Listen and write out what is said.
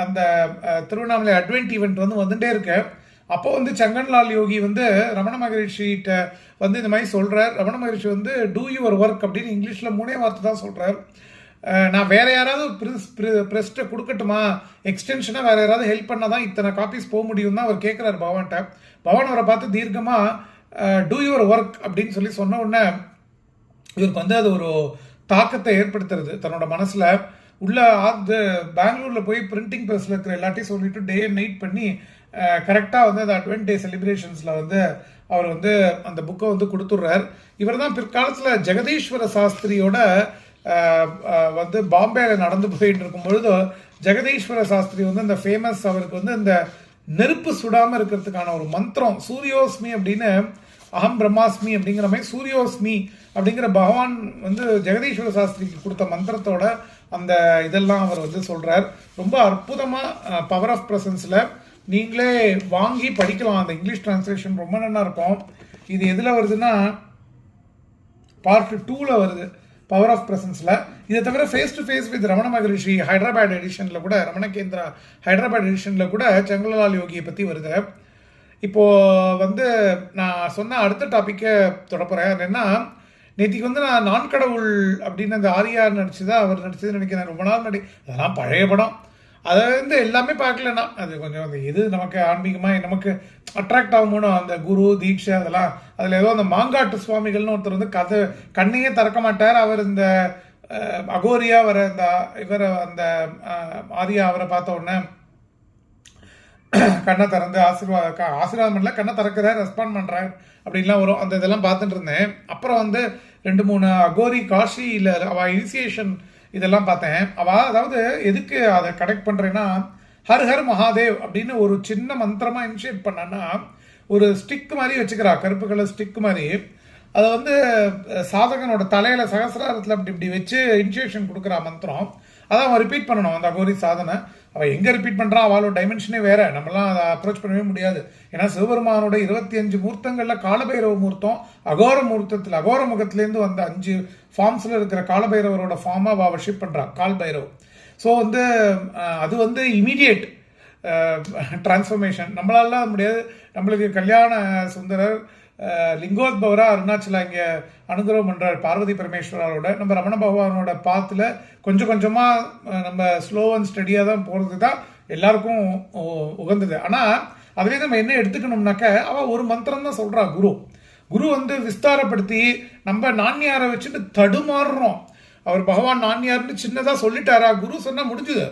அந்த Tiruvannamalai advent event வந்துட்டே இருக்கு. அப்போ சங்கன்லால் யோகி ரமண மகரிஷிகிட்ட இந்த மாதிரி சொல்றார். ரமண மகரிஷி டூ யுவர் ஒர்க் அப்படின்னு இங்கிலீஷ்ல 3 வார்த்தை தான் சொல்றார். நான் வேற யாராவது ப்ரெஸ்ட்டை கொடுக்கட்டுமா, எக்ஸ்டென்ஷனாக வேற யாராவது ஹெல்ப் பண்ணால் தான் இத்தனை காப்பீஸ் போக முடியும் தான் அவர் கேட்குறாரு பவான்கிட்ட. பவான் அவரை பார்த்து தீர்க்கமாக டூ யுவர் ஒர்க் அப்படின்னு சொன்ன உடனே இவருக்கு அது ஒரு தாக்கத்தை ஏற்படுத்துறது தன்னோட மனசில். உள்ள பெங்களூரில் போய் பிரிண்டிங் ப்ரெஸ்ஸில் இருக்கிற எல்லாத்தையும் சொல்லிட்டு டே அண்ட் நைட் பண்ணி கரெக்டாக அந்த அட்வென்ட் டே செலிப்ரேஷன்ஸில் அவர் அந்த புக்கை கொடுத்துட்றார். இவர் தான் பிற்காலத்தில் ஜெகதீஸ்வர சாஸ்திரியோட பாம்பேல நடந்து போயிட்டு இருக்கும் பொழுது ஜெகதீஸ்வர சாஸ்திரி அந்த ஃபேமஸ் அவருக்கு இந்த நெருப்பு சுடாமல் இருக்கிறதுக்கான ஒரு மந்திரம் சூரியோஸ்மி அப்படின்னு, அகம் பிரம்மாஸ்மி அப்படிங்கிற மாதிரி சூரியோஸ்மி அப்படிங்கிற பகவான் ஜெகதீஸ்வர சாஸ்திரிக்கு கொடுத்த மந்திரத்தோட அந்த இதெல்லாம் அவர் சொல்றார். ரொம்ப அற்புதமாக பவர் ஆஃப் ப்ரெசன்ஸில் நீங்களே வாங்கி படிக்கலாம். அந்த இங்கிலீஷ் டிரான்ஸ்லேஷன் ரொம்ப நல்லா இருக்கும். இது எதில் வருதுன்னா பார்ட் 2ல வருது, பவர் ஆஃப் ப்ரெசன்ஸில். இதை தவிர face to face with Ramana Maharshi Hyderabad எடிஷனில் கூட, ரமண கேந்திரா ஹைதராபாத் எடிஷனில் கூட சங்கன்லால் யோகியை பற்றி வருது. இப்போது நான் சொன்ன அடுத்த டாப்பிக்கை தொடப்போகிறேன். என்னென்னா, நேற்றுக்கு நான் நான் கடவுள் அப்படின்னு அந்த ஆரியார் நடிச்சுதான் அவர் நடிச்சதுன்னு நினைக்கிறேன். ரொம்ப நாள் அதெல்லாம் பழைய படம். அதை எல்லாமே பார்க்கலன்னா அது கொஞ்சம் அந்த எது நமக்கு ஆன்மீகமாக நமக்கு அட்ராக்ட் ஆகுமோனோ அந்த குரு தீட்சை அதெல்லாம். அதில் ஏதோ அந்த மாங்காட்டு சுவாமிகள்னு ஒருத்தர் கதை கண்ணையே திறக்க மாட்டார். அவர் இந்த அகோரியா வர இந்த இவரை அந்த ஆரியா அவரை பார்த்த உடனே கண்ணை திறந்து ஆசீர்வாதம் பண்ணல, கண்ணை திறக்கிறார், ரெஸ்பாண்ட் பண்ணுறார் அப்படின்லாம் வரும். அந்த இதெல்லாம் பார்த்துட்டு இருந்தேன். அப்புறம் 2-3 அகோரி காஷியில் அவள் இனிசியேஷன் இதெல்லாம் பார்த்தேன். அதாவது எதுக்கு அதை கனெக்ட் பண்ணுறேன்னா, ஹர் ஹர் மகாதேவ் அப்படின்னு ஒரு சின்ன மந்திரமாக இனிஷியேட் பண்ணான்னா ஒரு ஸ்டிக் மாதிரி வச்சுக்கிறா, கருப்பு கலர் ஸ்டிக் மாதிரி. அதை சாதகனோட தலையில் சகசிராரத்தில் இப்படி வச்சு இனிஷியேஷன் கொடுக்குறா மந்திரம். அதான் அவன் ரிப்பீட் பண்ணணும் அந்த அகோரி சாதனை. அவள் எங்கே ரிப்பீட் பண்ணுறான், அவளோட டைமென்ஷனே வேறு, நம்மளாம் அதை அப்ரோச் பண்ணவே முடியாது. ஏன்னா சிவபெருமானோட 25 மூர்த்தங்களில் காலபைரவ மூர்த்தம் அகோர மூர்த்தத்தில் அகோர முகத்திலேருந்து 5 ஃபார்ம்ஸில் இருக்கிற காலபைரவரோட ஃபார்மாக அவள் வர்ஷிப் பண்ணுறான், கால் பைரவ். ஸோ அது இமீடியேட் டிரான்ஸ்ஃபர்மேஷன் நம்மளால முடியாது. நம்மளுக்கு கல்யாண சுந்தரர் லிங்கோத்பவரா அருணாச்சலா இங்கே அனுகிரகம் பண்ணுறார் பார்வதி பரமேஸ்வரோட. நம்ம ரமண பகவானோட பாத்தில் கொஞ்சம் கொஞ்சமாக நம்ம ஸ்லோ அண்ட் ஸ்டடியாக தான் போகிறது தான் எல்லாருக்கும் உகந்தது. ஆனால் அதுலேயே நம்ம என்ன எடுத்துக்கணும்னாக்க, அவள் ஒரு மந்திரம் தான் சொல்கிறா. குரு விஸ்தாரப்படுத்தி நம்ம நான்யாரை வச்சுட்டு தடுமாறுறோம். அவர் பகவான் நான்யார்னு சின்னதாக சொல்லிட்டாரா, குரு சொன்னால் முடிஞ்சுது.